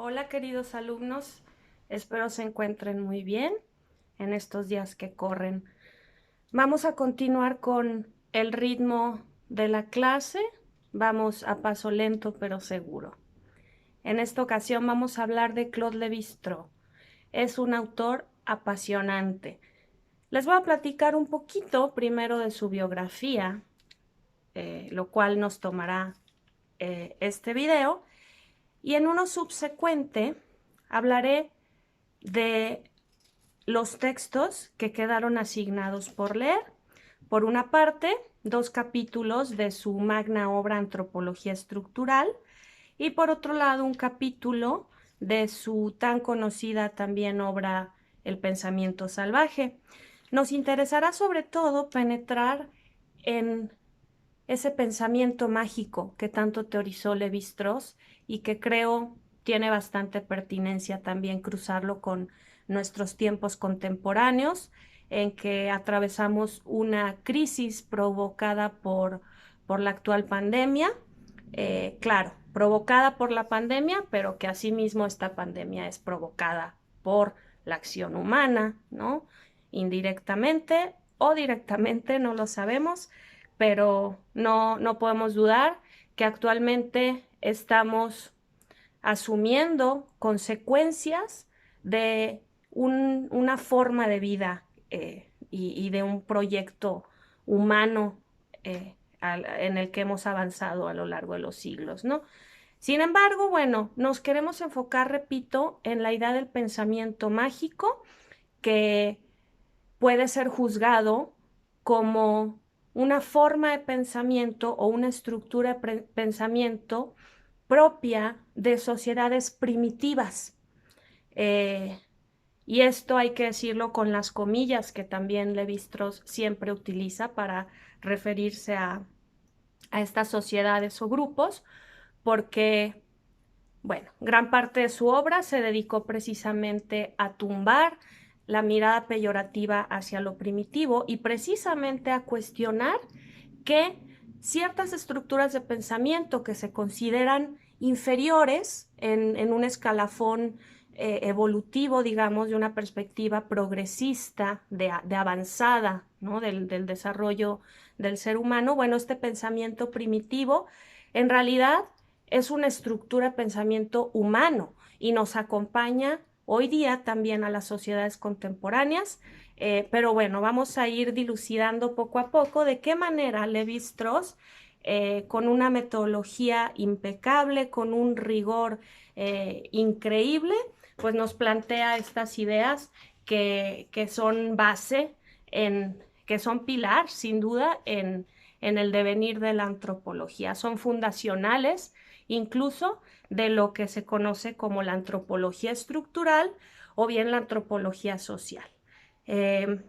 Hola queridos alumnos, espero se encuentren muy bien en estos días que corren. Vamos a continuar con el ritmo de la clase, vamos a paso lento pero seguro. En esta ocasión vamos a hablar de Claude Lévi-Strauss. Es un autor apasionante. Les voy a platicar un poquito primero de su biografía, lo cual nos tomará este video. Y en uno subsecuente hablaré de los textos que quedaron asignados por leer. Por una parte, 2 capítulos de su magna obra Antropología Estructural y por otro lado, un capítulo de su tan conocida también obra El pensamiento salvaje. Nos interesará sobre todo penetrar en ese pensamiento mágico que tanto teorizó Lévi-Strauss y que creo tiene bastante pertinencia también cruzarlo con nuestros tiempos contemporáneos, en que atravesamos una crisis provocada por la actual pandemia. Claro, provocada por la pandemia, pero que asimismo esta pandemia es provocada por la acción humana, ¿no? Indirectamente o directamente, no lo sabemos, pero no podemos dudar que actualmente estamos asumiendo consecuencias de una forma de vida y de un proyecto humano en el que hemos avanzado a lo largo de los siglos, ¿no? Sin embargo, bueno, nos queremos enfocar, repito, en la idea del pensamiento mágico que puede ser juzgado como una forma de pensamiento o una estructura de pensamiento propia de sociedades primitivas. Eh, y esto hay que decirlo con las comillas que también Lévi-Strauss siempre utiliza para referirse a estas sociedades o grupos, porque, bueno, gran parte de su obra se dedicó precisamente a tumbar la mirada peyorativa hacia lo primitivo y precisamente a cuestionar que ciertas estructuras de pensamiento que se consideran inferiores en un escalafón evolutivo, digamos, de una perspectiva progresista, de avanzada, ¿no? del desarrollo del ser humano. Bueno, este pensamiento primitivo en realidad es una estructura de pensamiento humano y nos acompaña hoy día también a las sociedades contemporáneas. Pero bueno, vamos a ir dilucidando poco a poco de qué manera Lévi-Strauss, con una metodología impecable, con un rigor increíble, pues nos plantea estas ideas que son base, que son pilar, sin duda, en el devenir de la antropología. Son fundacionales incluso de lo que se conoce como la antropología estructural o bien la antropología social. Eh,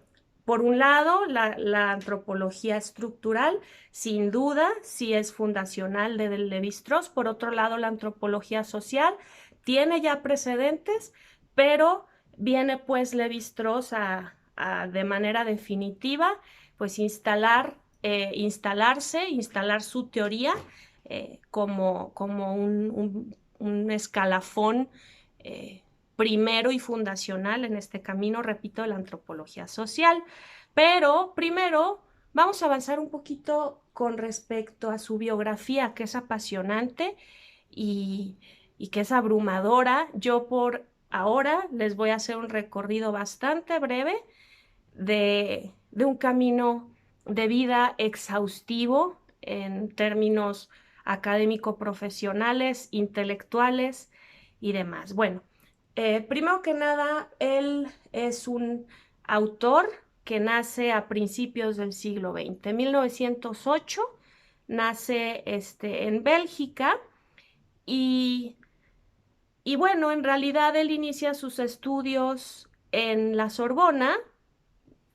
por un lado, la antropología estructural, sin duda, sí es fundacional de Lévi-Strauss. Por otro lado, la antropología social tiene ya precedentes, pero viene pues Lévi-Strauss de manera definitiva, pues instalar su teoría como un escalafón primero y fundacional en este camino, repito, de la antropología social. Pero primero vamos a avanzar un poquito con respecto a su biografía, que es apasionante y, y que es abrumadora. Yo por ahora les voy a hacer un recorrido bastante breve de un camino de vida exhaustivo en términos académico-profesionales, intelectuales y demás. Bueno, primero que nada, él es un autor que nace a principios del siglo XX. 1908 nace en Bélgica y, y bueno, en realidad él inicia sus estudios en la Sorbona.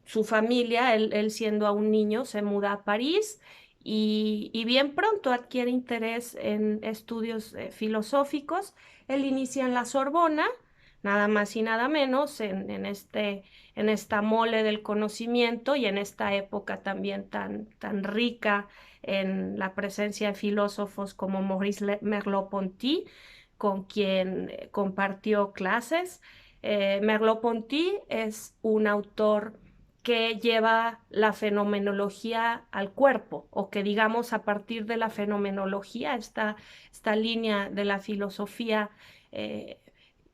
Su familia, él siendo aún niño, se muda a París y bien pronto adquiere interés en estudios filosóficos. Él inicia en la Sorbona, nada más y nada menos, en esta mole del conocimiento y en esta época también tan rica en la presencia de filósofos como Maurice Merleau-Ponty. con quien compartió clases. Merleau-Ponty es un autor que lleva la fenomenología al cuerpo, o que digamos a partir de la fenomenología, esta línea de la filosofía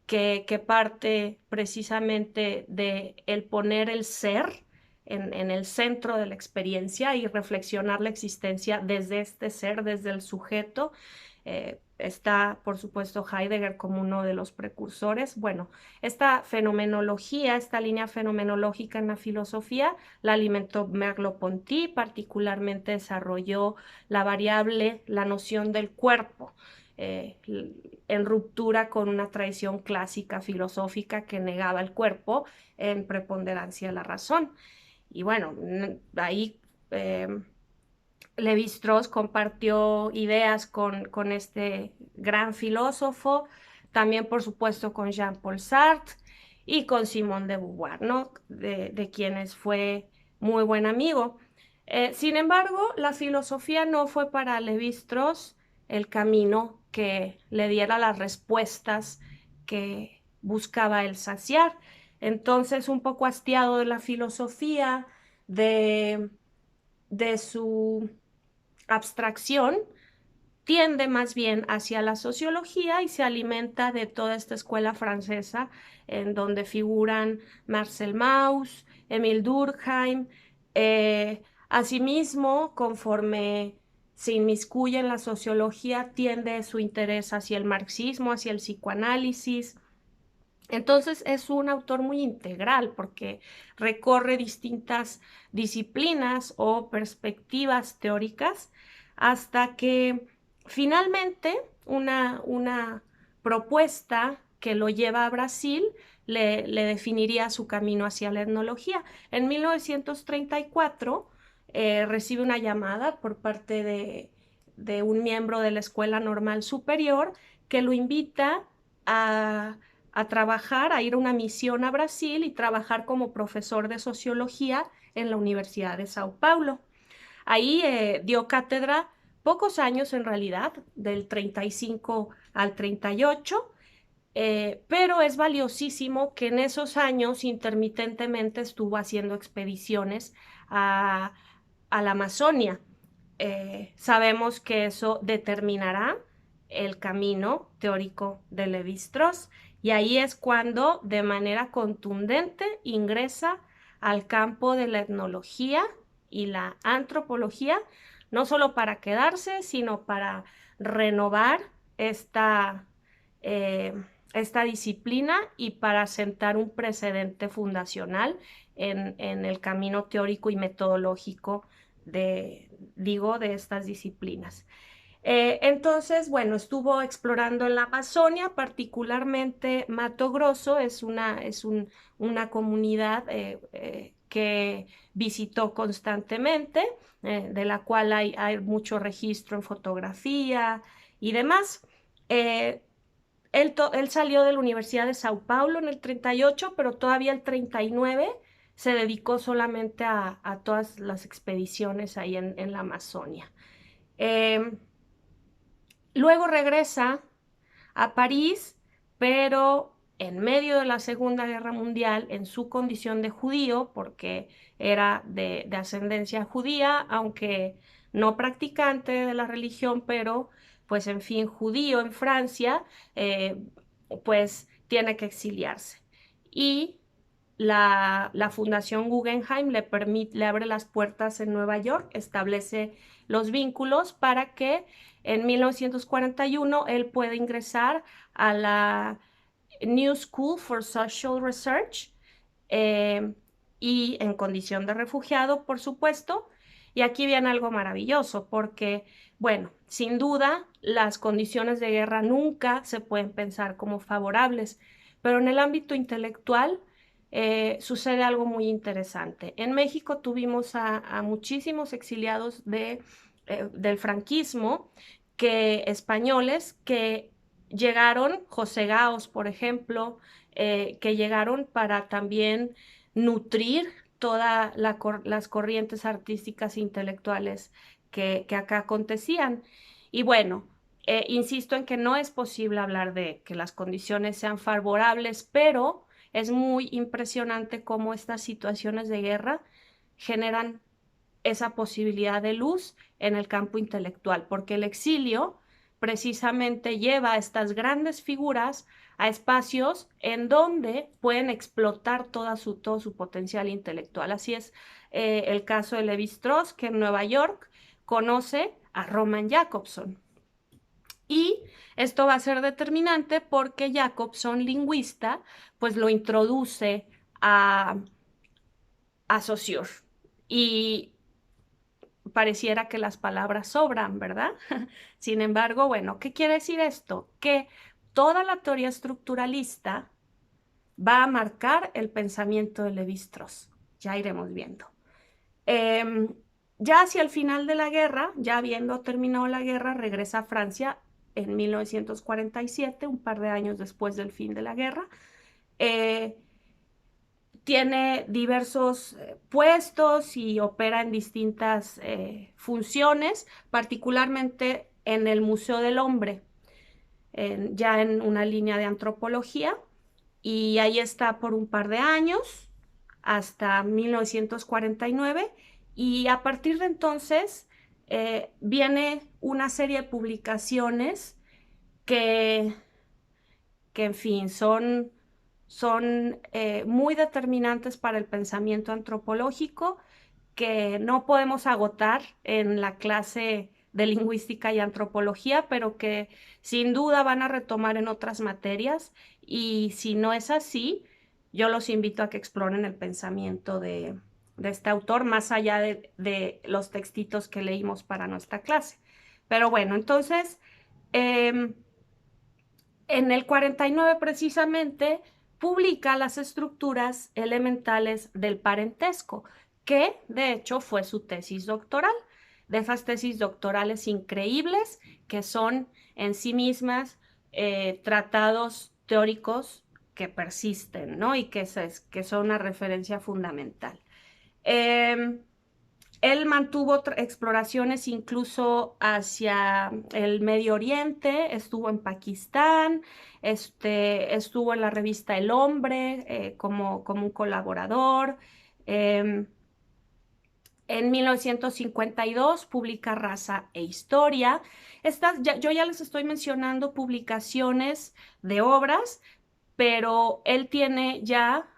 que parte precisamente de el poner el ser en el centro de la experiencia y reflexionar la existencia desde este ser, desde el sujeto. Está, por supuesto, Heidegger como uno de los precursores. Bueno, esta fenomenología, esta línea fenomenológica en la filosofía, la alimentó Merleau-Ponty, particularmente desarrolló la variable, la noción del cuerpo, eh, en ruptura con una tradición clásica filosófica que negaba el cuerpo en preponderancia de la razón. Y bueno, ahí Levi-Strauss compartió ideas con este gran filósofo, también por supuesto con Jean-Paul Sartre y con Simone de Beauvoir, ¿no? De quienes fue muy buen amigo. Sin embargo, la filosofía no fue para Levi-Strauss el camino que le diera las respuestas que buscaba él saciar. Entonces, un poco hastiado de la filosofía, de su abstracción, tiende más bien hacia la sociología y se alimenta de toda esta escuela francesa en donde figuran Marcel Mauss, Émile Durkheim. Asimismo, conforme se inmiscuye en la sociología, tiende su interés hacia el marxismo, hacia el psicoanálisis. Entonces es un autor muy integral porque recorre distintas disciplinas o perspectivas teóricas hasta que finalmente una propuesta que lo lleva a Brasil le definiría su camino hacia la etnología. En 1934 recibe una llamada por parte de un miembro de la Escuela Normal Superior que lo invita a trabajar, a ir a una misión a Brasil y trabajar como profesor de sociología en la Universidad de Sao Paulo. Ahí dio cátedra pocos años en realidad, del 35 al 38, pero es valiosísimo que en esos años intermitentemente estuvo haciendo expediciones a la Amazonia. Sabemos que eso determinará el camino teórico de Levi-Strauss y ahí es cuando de manera contundente ingresa al campo de la etnología y la antropología, no solo para quedarse, sino para renovar esta, eh, esta disciplina y para sentar un precedente fundacional en el camino teórico y metodológico de estas disciplinas. Entonces, bueno, estuvo explorando en la Amazonia, particularmente Mato Grosso, una comunidad que visitó constantemente, de la cual hay mucho registro en fotografía y demás. Eh, él salió de la Universidad de Sao Paulo en el 38, pero todavía el 39 se dedicó solamente a todas las expediciones ahí en la Amazonia. Eh, Luego regresa a París, pero en medio de la Segunda Guerra Mundial, en su condición de judío, porque era de ascendencia judía, aunque no practicante de la religión, pero pues en fin, judío en Francia, eh, pues tiene que exiliarse. Y la Fundación Guggenheim le abre las puertas en Nueva York, establece los vínculos para que en 1941 él pueda ingresar a la New School for Social Research, eh, y en condición de refugiado, por supuesto. Y aquí viene algo maravilloso, porque, bueno, sin duda, las condiciones de guerra nunca se pueden pensar como favorables, pero en el ámbito intelectual sucede algo muy interesante. En México tuvimos a muchísimos exiliados del franquismo, españoles que llegaron, José Gaos, por ejemplo, que llegaron para también nutrir todas las corrientes artísticas e intelectuales que acá acontecían. Y bueno, Insisto en que no es posible hablar de que las condiciones sean favorables, pero es muy impresionante cómo estas situaciones de guerra generan esa posibilidad de luz en el campo intelectual, porque el exilio precisamente lleva a estas grandes figuras a espacios en donde pueden explotar todo su potencial intelectual. Así es el caso de Levi-Strauss, que en Nueva York conoce a Roman Jakobson. Y esto va a ser determinante porque Jakobson, lingüista, pues lo introduce a, a Saussure. Y pareciera que las palabras sobran, ¿verdad? Sin embargo, bueno, ¿qué quiere decir esto? Que toda la teoría estructuralista va a marcar el pensamiento de Levi-Strauss. Ya iremos viendo. Eh, ya hacia el final de la guerra, ya habiendo terminado la guerra, regresa a Francia en 1947, un par de años después del fin de la guerra. Tiene diversos puestos y opera en distintas funciones, particularmente en el Museo del Hombre, ya en una línea de antropología, y ahí está por un par de años, hasta 1949, y a partir de entonces viene una serie de publicaciones que, que en fin, son muy determinantes para el pensamiento antropológico, que no podemos agotar en la clase de lingüística y antropología, pero que sin duda van a retomar en otras materias. Y si no es así, yo los invito a que exploren el pensamiento de este autor, más allá de los textitos que leímos para nuestra clase. Pero bueno, entonces, eh, en el 49 precisamente publica las estructuras elementales del parentesco, que de hecho fue su tesis doctoral, de esas tesis doctorales increíbles que son en sí mismas tratados teóricos que persisten, ¿no? Y que son una referencia fundamental. Eh, Él mantuvo exploraciones incluso hacia el Medio Oriente, estuvo en Pakistán, estuvo en la revista El Hombre como un colaborador. Eh, en 1952 publica Raza e Historia. Yo ya les estoy mencionando publicaciones de obras, pero él tiene ya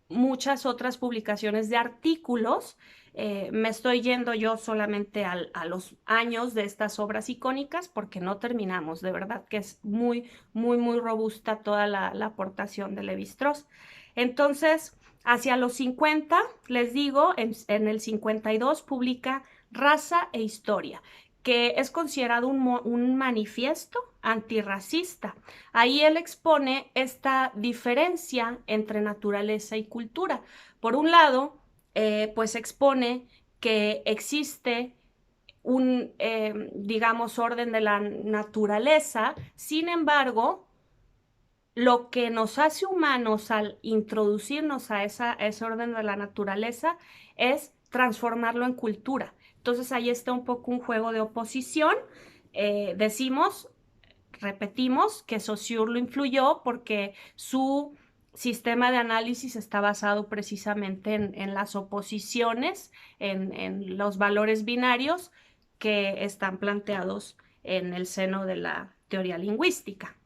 muchas otras publicaciones de artículos. Me estoy yendo yo solamente a los años de estas obras icónicas porque no terminamos. De verdad que es muy, muy, muy robusta toda la aportación de Levi-Strauss. Entonces, hacia los 50, les digo, en el 52 publica Raza e Historia, que es considerado un manifiesto antirracista. Ahí él expone esta diferencia entre naturaleza y cultura. Por un lado, pues expone que existe digamos, orden de la naturaleza. Sin embargo, lo que nos hace humanos al introducirnos a ese orden de la naturaleza es transformarlo en cultura. Entonces ahí está un poco un juego de oposición. Decimos, repetimos, que Saussure lo influyó porque su sistema de análisis está basado precisamente en las oposiciones, en los valores binarios que están planteados en el seno de la teoría lingüística.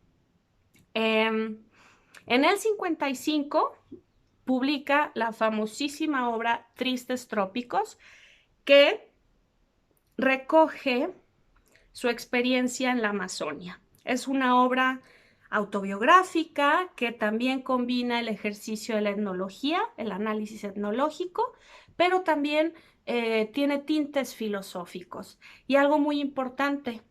En el 55 publica la famosísima obra Tristes Trópicos, que recoge su experiencia en la Amazonia. Es una obra autobiográfica que también combina el ejercicio de la etnología, el análisis etnológico, pero también tiene tintes filosóficos. Y algo muy importante,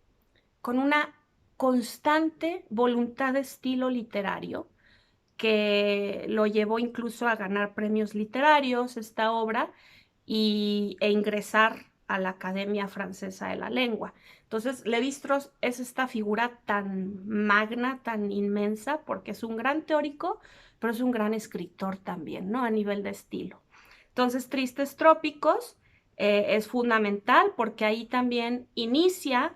con una constante voluntad de estilo literario que lo llevó incluso a ganar premios literarios, esta obra, e ingresar a la Academia Francesa de la Lengua. Entonces, Lévi-Strauss es esta figura tan magna, tan inmensa, porque es un gran teórico, pero es un gran escritor también, ¿no? A nivel de estilo. Entonces, Tristes Trópicos es fundamental porque ahí también inicia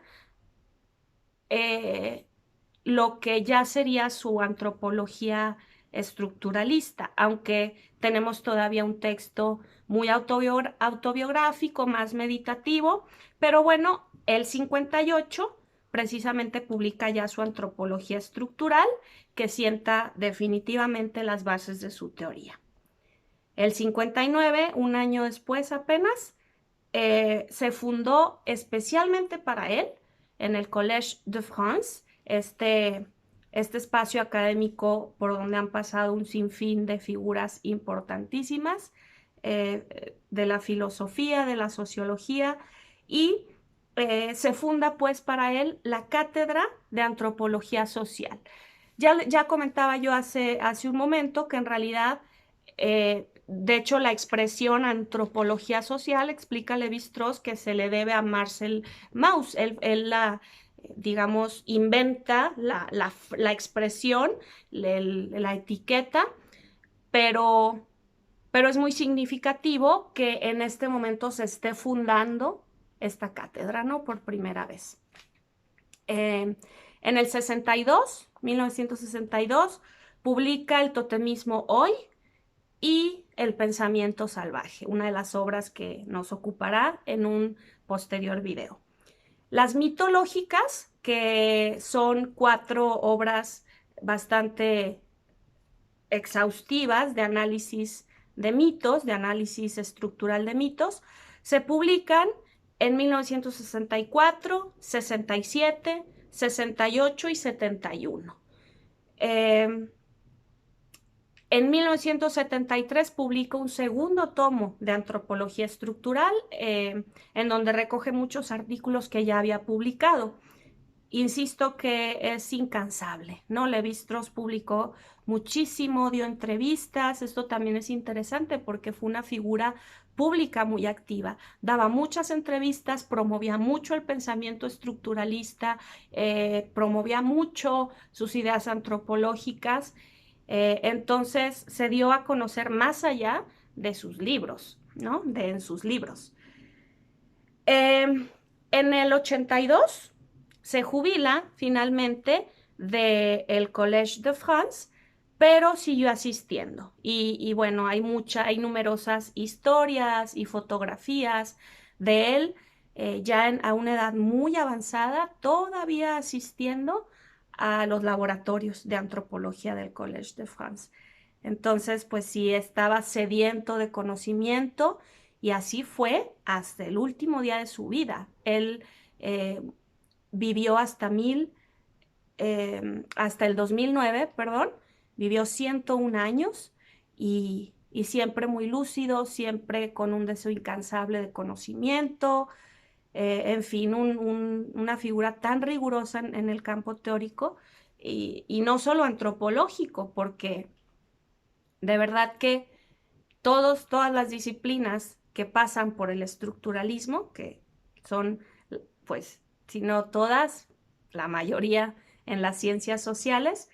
lo que ya sería su antropología estructuralista, aunque tenemos todavía un texto muy autobiográfico, más meditativo, pero bueno, el 58 precisamente publica ya su antropología estructural, que sienta definitivamente las bases de su teoría. El 59, un año después apenas, se fundó especialmente para él en el Collège de France, este espacio académico por donde han pasado un sinfín de figuras importantísimas de la filosofía, de la sociología, y se funda pues para él la Cátedra de Antropología Social. Ya comentaba yo hace un momento que en realidad, de hecho, la expresión antropología social explica Lévi-Strauss que se le debe a Marcel Mauss. Él digamos, inventa la expresión, la etiqueta, pero, pero es muy significativo que en este momento se esté fundando esta cátedra, ¿no? Por primera vez. En el 1962, publica El totemismo hoy y El pensamiento salvaje, una de las obras que nos ocupará en un posterior video. Las mitológicas, que son 4 obras bastante exhaustivas de análisis de mitos, de análisis estructural de mitos, se publican en 1964, 67, 68 y 71. En 1973 publica un segundo tomo de antropología estructural, en donde recoge muchos artículos que ya había publicado. Insisto que es incansable, ¿no? Lévi-Strauss publicó muchísimo, dio entrevistas. Esto también es interesante porque fue una figura pública muy activa. Daba muchas entrevistas, promovía mucho el pensamiento estructuralista, promovía mucho sus ideas antropológicas. Entonces se dio a conocer más allá de sus libros, ¿no? En sus libros. En el 82 se jubila finalmente del Collège de France, pero siguió asistiendo. Y bueno, hay numerosas historias y fotografías de él ya a una edad muy avanzada, todavía asistiendo a los laboratorios de antropología del Collège de France. Entonces, pues sí, estaba sediento de conocimiento, y así fue hasta el último día de su vida. Él vivió hasta el 2009, perdón, vivió 101 años y siempre muy lúcido, siempre con un deseo incansable de conocimiento, en fin, una figura tan rigurosa en el campo teórico y no solo antropológico, porque de verdad que todas las disciplinas que pasan por el estructuralismo, que son, pues, si no todas, la mayoría en las ciencias sociales,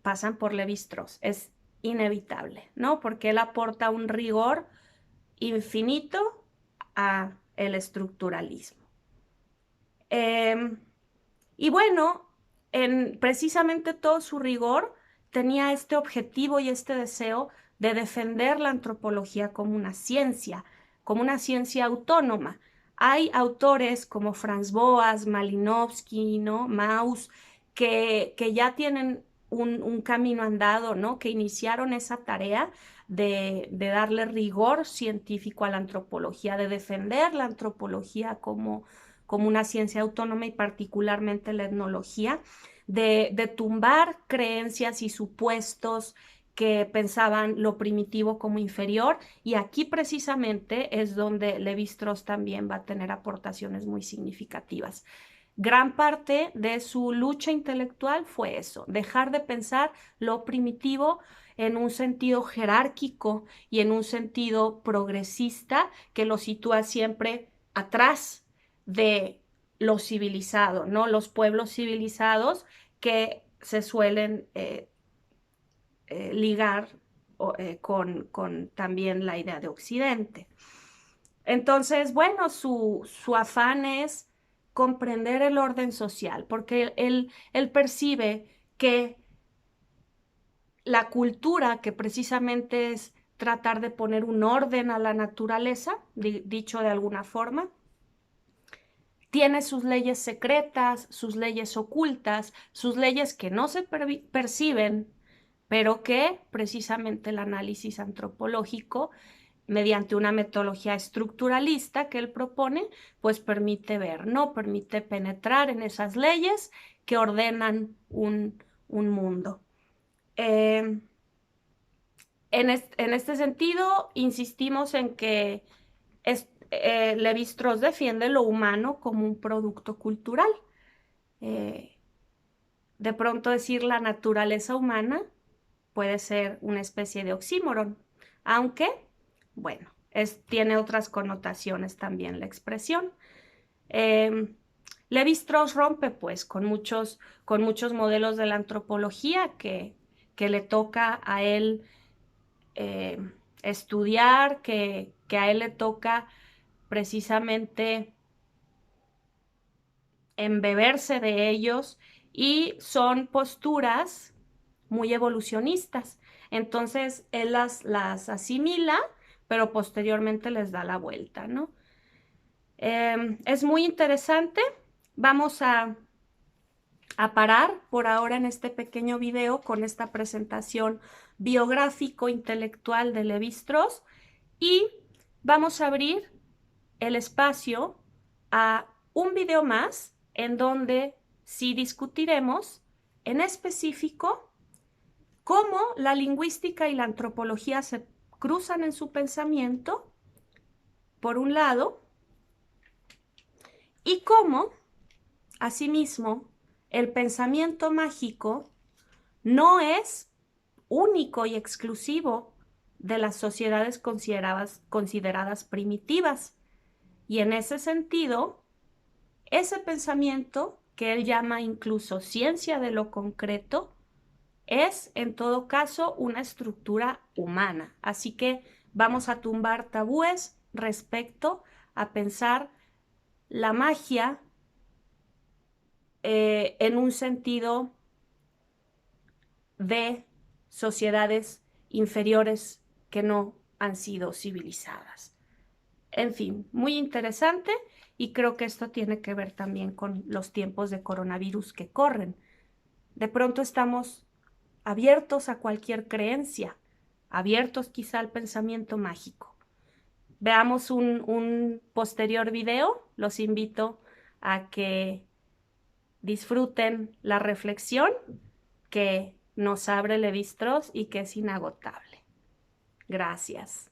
pasan por Lévi-Strauss. Es inevitable, ¿no? Porque él aporta un rigor infinito a el estructuralismo. Y bueno, precisamente todo su rigor tenía este objetivo y este deseo de defender la antropología como una ciencia autónoma. Hay autores como Franz Boas, Malinowski, ¿no? Mauss, que ya tienen un camino andado, ¿no? Que iniciaron esa tarea de darle rigor científico a la antropología, de defender la antropología como una ciencia autónoma, y particularmente la etnología, de tumbar creencias y supuestos que pensaban lo primitivo como inferior, y aquí precisamente es donde Lévi-Strauss también va a tener aportaciones muy significativas. Gran parte de su lucha intelectual fue eso, dejar de pensar lo primitivo en un sentido jerárquico y en un sentido progresista que lo sitúa siempre atrás de lo civilizado, ¿no? Los pueblos civilizados que se suelen ligar con también la idea de Occidente. Entonces, bueno, su afán es comprender el orden social, porque él percibe que la cultura, que precisamente es tratar de poner un orden a la naturaleza, dicho de alguna forma, tiene sus leyes secretas, sus leyes ocultas, sus leyes que no se perciben, pero que precisamente el análisis antropológico, mediante una metodología estructuralista que él propone, pues permite ver, ¿no? Permite penetrar en esas leyes que ordenan un mundo. En este sentido, insistimos en que Lévi-Strauss defiende lo humano como un producto cultural. De pronto decir la naturaleza humana puede ser una especie de oxímoron, aunque, bueno, tiene otras connotaciones también la expresión. Lévi-Strauss rompe pues con muchos modelos de la antropología que le toca a él estudiar, que a él le toca precisamente embeberse de ellos, y son posturas muy evolucionistas. Entonces él las asimila, pero posteriormente les da la vuelta, ¿no? Es muy interesante. Vamos a parar por ahora en este pequeño video con esta presentación biográfico-intelectual de Lévi-Strauss, y vamos a abrir el espacio a un video más en donde sí discutiremos en específico cómo la lingüística y la antropología se cruzan en su pensamiento, por un lado, y cómo, asimismo, el pensamiento mágico no es único y exclusivo de las sociedades consideradas primitivas. Y en ese sentido, ese pensamiento, que él llama incluso ciencia de lo concreto, es en todo caso una estructura humana. Así que vamos a tumbar tabúes respecto a pensar la magia en un sentido de sociedades inferiores que no han sido civilizadas. En fin, muy interesante, y creo que esto tiene que ver también con los tiempos de coronavirus que corren. De pronto estamos abiertos a cualquier creencia, abiertos quizá al pensamiento mágico. Veamos un posterior video. Los invito a que disfruten la reflexión que nos abre Lévi-Strauss y que es inagotable. Gracias.